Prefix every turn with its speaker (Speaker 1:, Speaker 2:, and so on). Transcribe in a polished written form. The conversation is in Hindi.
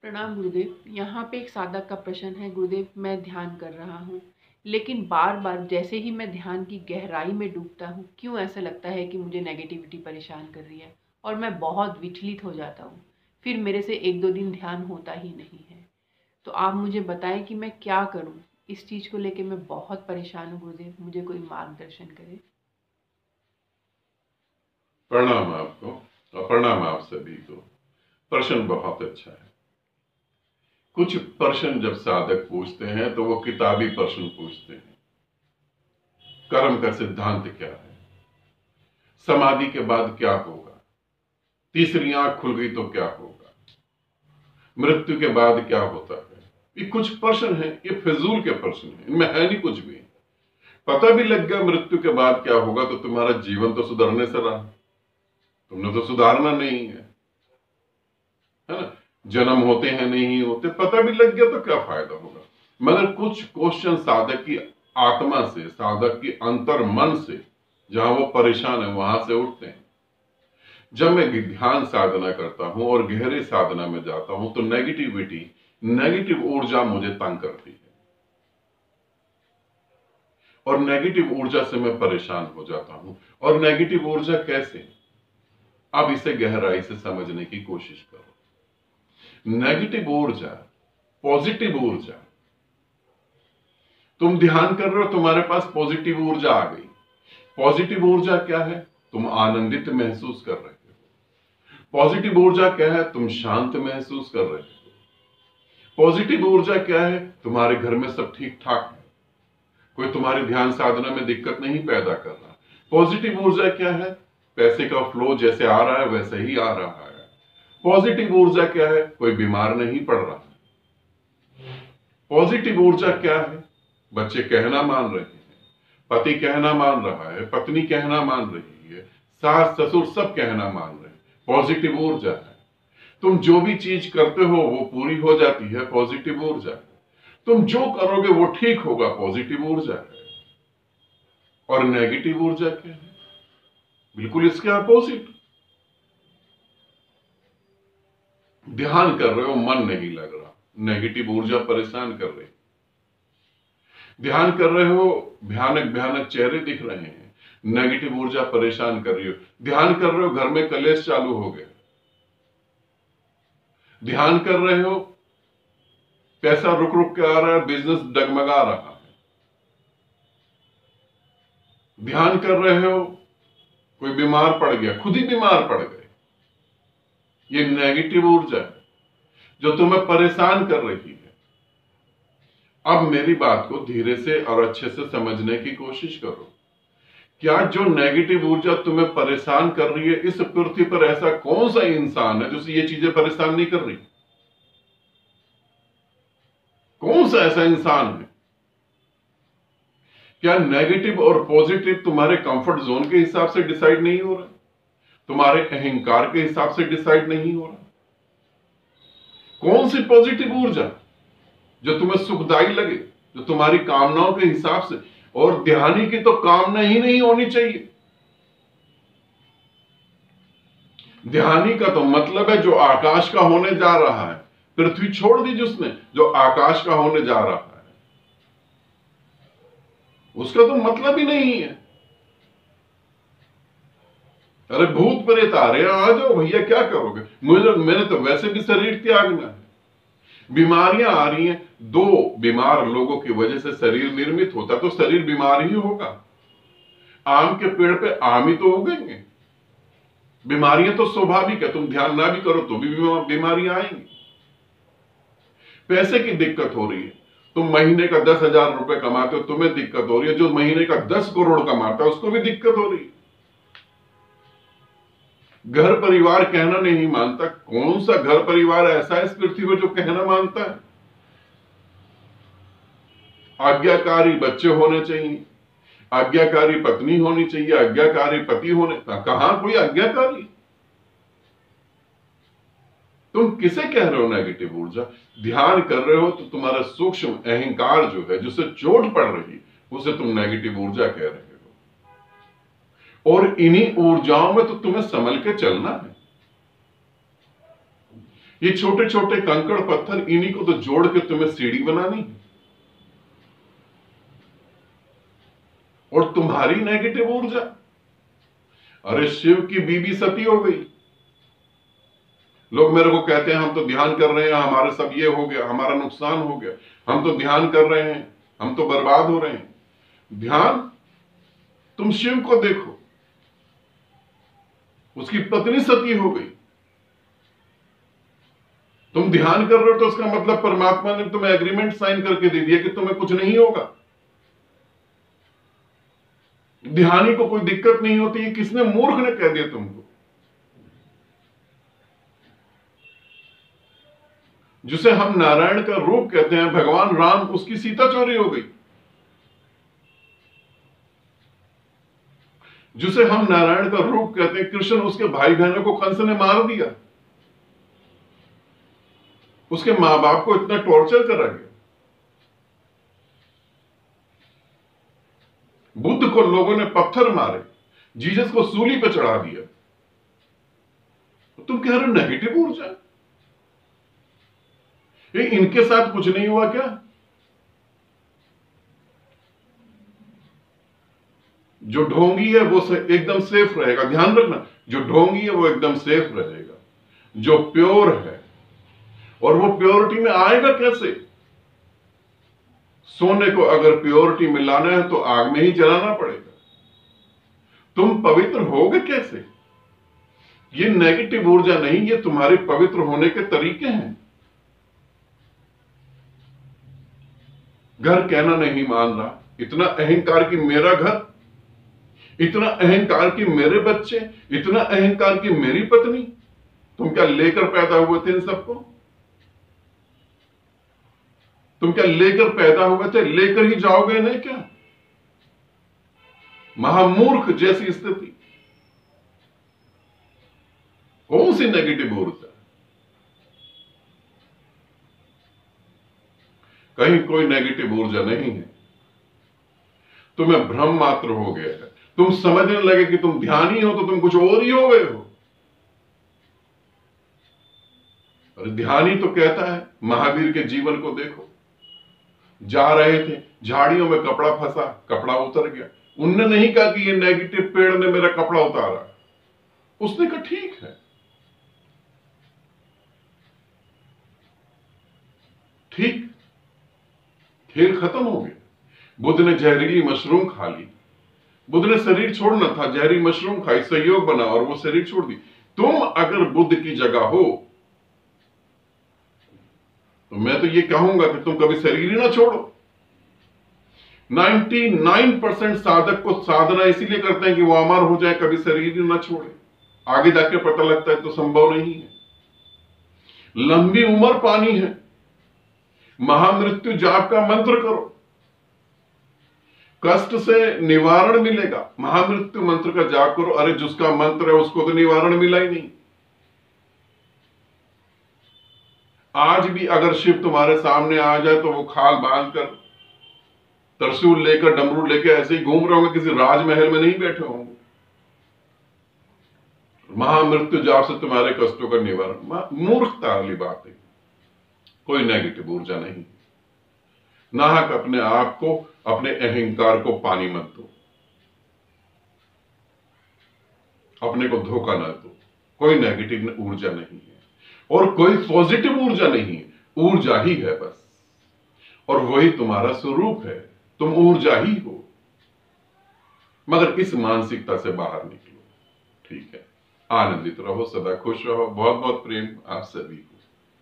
Speaker 1: प्रणाम गुरुदेव। यहाँ पे एक साधक का प्रश्न है गुरुदेव। मैं ध्यान कर रहा हूँ, लेकिन बार बार जैसे ही मैं ध्यान की गहराई में डूबता हूँ, क्यों ऐसा लगता है कि मुझे नेगेटिविटी परेशान कर रही है और मैं बहुत विचलित हो जाता हूँ। फिर मेरे से एक दो दिन ध्यान होता ही नहीं है। तो आप मुझे बताएं कि मैं क्या करूँ। इस चीज़ को लेके मैं बहुत परेशान हूँ गुरुदेव, मुझे कोई मार्गदर्शन करे।
Speaker 2: प्रणाम आपको और प्रणाम आप सभी को। प्रश्न बहुत अच्छा है। कुछ प्रश्न जब साधक पूछते हैं तो वो किताबी प्रश्न पूछते हैं। कर्म का सिद्धांत क्या है? समाधि के बाद क्या होगा? तीसरी आंख खुल गई तो क्या होगा? मृत्यु के बाद क्या होता है? ये कुछ प्रश्न हैं, ये फिजूल के प्रश्न हैं, इनमें है नहीं कुछ भी। पता भी लग गया मृत्यु के बाद क्या होगा तो तुम्हारा जीवन तो सुधरने से रहा, तुमने तो सुधारना नहीं है ना। जन्म होते हैं नहीं होते, पता भी लग गया तो क्या फायदा होगा। मगर कुछ क्वेश्चन साधक की आत्मा से, साधक की अंतर मन से, जहां वो परेशान है वहां से उठते हैं। जब मैं ध्यान साधना करता हूं और गहरे साधना में जाता हूं तो नेगेटिविटी, नेगेटिव ऊर्जा मुझे तंग करती है और नेगेटिव ऊर्जा से मैं परेशान हो जाता हूं। और नेगेटिव ऊर्जा कैसे? अब इसे गहराई से समझने की कोशिश करो। नेगेटिव ऊर्जा, पॉजिटिव ऊर्जा। तुम ध्यान कर रहे हो, तुम्हारे पास पॉजिटिव ऊर्जा आ गई। पॉजिटिव ऊर्जा क्या है? तुम आनंदित महसूस कर रहे हो। पॉजिटिव ऊर्जा क्या है? तुम शांत महसूस कर रहे हो। पॉजिटिव ऊर्जा क्या है? तुम्हारे घर में सब ठीक ठाक है, कोई तुम्हारी ध्यान साधना में दिक्कत नहीं पैदा कर रहा। पॉजिटिव ऊर्जा क्या है? पैसे का फ्लो जैसे आ रहा है वैसे ही आ रहा है। पॉजिटिव ऊर्जा क्या है? कोई बीमार नहीं पड़ रहा। पॉजिटिव ऊर्जा क्या है? बच्चे कहना मान रहे हैं, पति कहना मान रहा है, पत्नी कहना मान रही है, सास ससुर सब कहना मान रहे हैं। पॉजिटिव ऊर्जा है। तुम जो भी चीज करते हो वो पूरी हो जाती है, पॉजिटिव ऊर्जा है। तुम जो करोगे वो ठीक होगा, पॉजिटिव ऊर्जा है। और नेगेटिव ऊर्जा क्या है? बिल्कुल इसके अपोजिट। ध्यान कर रहे हो, मन नहीं लग रहा, नेगेटिव ऊर्जा परेशान कर रही। ध्यान कर रहे हो, भयानक भयानक चेहरे दिख रहे हैं, नेगेटिव ऊर्जा परेशान कर रही हो। ध्यान कर रहे हो, घर में कलेश चालू हो गए। ध्यान कर रहे हो, पैसा रुक रुक के आ रहा है, बिजनेस डगमगा रहा है। ध्यान कर रहे हो, कोई बीमार पड़ गया, खुद ही बीमार पड़ गए। ये नेगेटिव ऊर्जा है जो तुम्हें परेशान कर रही है। अब मेरी बात को धीरे से और अच्छे से समझने की कोशिश करो। क्या जो नेगेटिव ऊर्जा तुम्हें परेशान कर रही है, इस पृथ्वी पर ऐसा कौन सा इंसान है जिसे ये चीजें परेशान नहीं कर रही? कौन सा ऐसा इंसान है? क्या नेगेटिव और पॉजिटिव तुम्हारे कंफर्ट जोन के हिसाब से डिसाइड नहीं हो रहा, तुम्हारे अहंकार के हिसाब से डिसाइड नहीं हो रहा? कौन सी पॉजिटिव ऊर्जा जो तुम्हें सुखदायी लगे, जो तुम्हारी कामनाओं के हिसाब से? और ध्यानी की तो कामना ही नहीं होनी चाहिए। ध्यानी का तो मतलब है जो आकाश का होने जा रहा है। पृथ्वी छोड़ दी जिसने, जो आकाश का होने जा रहा है, उसका तो मतलब ही नहीं है। अरे भूत प्रेत आ रहे हैं, आ जाओ भैया, क्या करोगे? मैंने तो वैसे भी शरीर त्यागना है। बीमारियां आ रही हैं, दो बीमार लोगों की वजह से शरीर निर्मित होता, तो शरीर बीमार ही होगा। आम के पेड़ पे आम ही तो उगेंगे। बीमारियां तो स्वाभाविक है, तुम ध्यान ना भी करो तो भी बीमारियां आएंगी। पैसे की दिक्कत हो रही है, तुम महीने का 10,000 रुपए कमाते हो, तुम्हें दिक्कत हो रही है। जो महीने का 10 करोड़ कमाता है उसको भी दिक्कत हो रही है। घर परिवार कहना नहीं मानता। कौन सा घर परिवार ऐसा है इस पृथ्वी पर जो कहना मानता है? आज्ञाकारी बच्चे होने चाहिए, आज्ञाकारी पत्नी होनी चाहिए, आज्ञाकारी पति होने, कहां कोई आज्ञाकारी? तुम किसे कह रहे हो नेगेटिव ऊर्जा? ध्यान कर रहे हो तो तुम्हारा सूक्ष्म अहंकार जो है, जिससे चोट पड़ रही है, उसे तुम नेगेटिव ऊर्जा कह रहे हो। और इन्हीं ऊर्जाओं में तो तुम्हें संभल के चलना है। ये छोटे छोटे कंकड़ पत्थर, इन्हीं को तो जोड़ के तुम्हें सीढ़ी बनानी है। और तुम्हारी नेगेटिव ऊर्जा, अरे शिव की बीबी सती हो गई। लोग मेरे को कहते हैं हम तो ध्यान कर रहे हैं, हमारे सब ये हो गया, हमारा नुकसान हो गया, हम तो ध्यान कर रहे हैं, हम तो बर्बाद हो रहे हैं। ध्यान, तुम शिव को देखो, उसकी पत्नी सती हो गई। तुम ध्यान कर रहे हो तो उसका मतलब परमात्मा ने तुम्हें एग्रीमेंट साइन करके दे दिया कि तुम्हें कुछ नहीं होगा। ध्यानी को कोई दिक्कत नहीं होती। ये किसने, मूर्ख ने कह दिया तुमको। जिसे हम नारायण का रूप कहते हैं, भगवान राम, उसकी सीता चोरी हो गई। जिसे हम नारायण का रूप कहते हैं, कृष्ण, उसके भाई बहनों को कंस ने मार दिया। उसके मां बाप को इतना टॉर्चर करा गया। बुद्ध को लोगों ने पत्थर मारे, जीसस को सूली पे चढ़ा दिया। तुम कह रहे हो नेगेटिव ऊर्जा, ये इनके साथ कुछ नहीं हुआ क्या? जो ढोंगी है वो एकदम सेफ रहेगा। ध्यान रखना, जो ढोंगी है वो एकदम सेफ रहेगा। जो प्योर है, और वो प्योरिटी में आएगा कैसे? सोने को अगर प्योरिटी में लाना है तो आग में ही जलाना पड़ेगा। तुम पवित्र होगे कैसे? ये नेगेटिव ऊर्जा नहीं, ये तुम्हारे पवित्र होने के तरीके हैं। घर कहना नहीं मान रहा, इतना अहंकार कि मेरा घर, इतना अहंकार कि मेरे बच्चे, इतना अहंकार कि मेरी पत्नी। तुम क्या लेकर पैदा हुए थे इन सबको? तुम क्या लेकर पैदा हुए थे? लेकर ही जाओगे नहीं क्या? महामूर्ख जैसी स्थिति। कौन सी नेगेटिव ऊर्जा? कहीं कोई नेगेटिव ऊर्जा नहीं है। तुम्हें भ्रम मात्र हो गया है। तुम समझने लगे कि तुम ध्यानी हो तो तुम कुछ और ही हो गए हो। और ध्यानी तो कहता है, महावीर के जीवन को देखो। जा रहे थे, झाड़ियों में कपड़ा फंसा, कपड़ा उतर गया। उनने नहीं कहा कि ये नेगेटिव पेड़ ने मेरा कपड़ा उतारा। उसने कहा ठीक है, ठीक, खेल खत्म हो गया। बुद्ध ने जहरीली मशरूम खा ली। बुद्ध ने शरीर छोड़ना था, जहरीली मशरूम खाई, सहयोग बना और वो शरीर छोड़ दी। तुम अगर बुद्ध की जगह हो तो मैं तो ये कहूंगा कि तुम कभी शरीर ही ना छोड़ो। 99% साधक को साधना इसीलिए करते हैं कि वो अमर हो जाए, कभी शरीर ही ना छोड़े। आगे जाके पता लगता है तो संभव नहीं है। लंबी उम्र पानी है। महामृत्यु जाप का मंत्र करो, कष्ट से निवारण मिलेगा। महामृत्यु मंत्र का जाप करो। अरे जिसका मंत्र है उसको तो निवारण मिला ही नहीं। आज भी अगर शिव तुम्हारे सामने आ जाए तो वो खाल बांधकर, त्रिशूल लेकर, डमरू लेकर ऐसे ही घूम रहे होंगे, किसी राजमहल में नहीं बैठे होंगे। महामृत्यु जाप से तुम्हारे कष्टों का निवारण। मूर्खता वाली बात है। कोई नेगेटिव ऊर्जा नहीं। नाहक अपने आप को, अपने अहंकार को पानी मत दो, अपने को धोखा न दो। कोई नेगेटिव ऊर्जा नहीं है और कोई पॉजिटिव ऊर्जा नहीं है। ऊर्जा ही है बस, और वही तुम्हारा स्वरूप है। तुम ऊर्जा ही हो, मगर इस मानसिकता से बाहर निकलो। ठीक है, आनंदित रहो, सदा खुश रहो। बहुत बहुत प्रेम आप सभी को।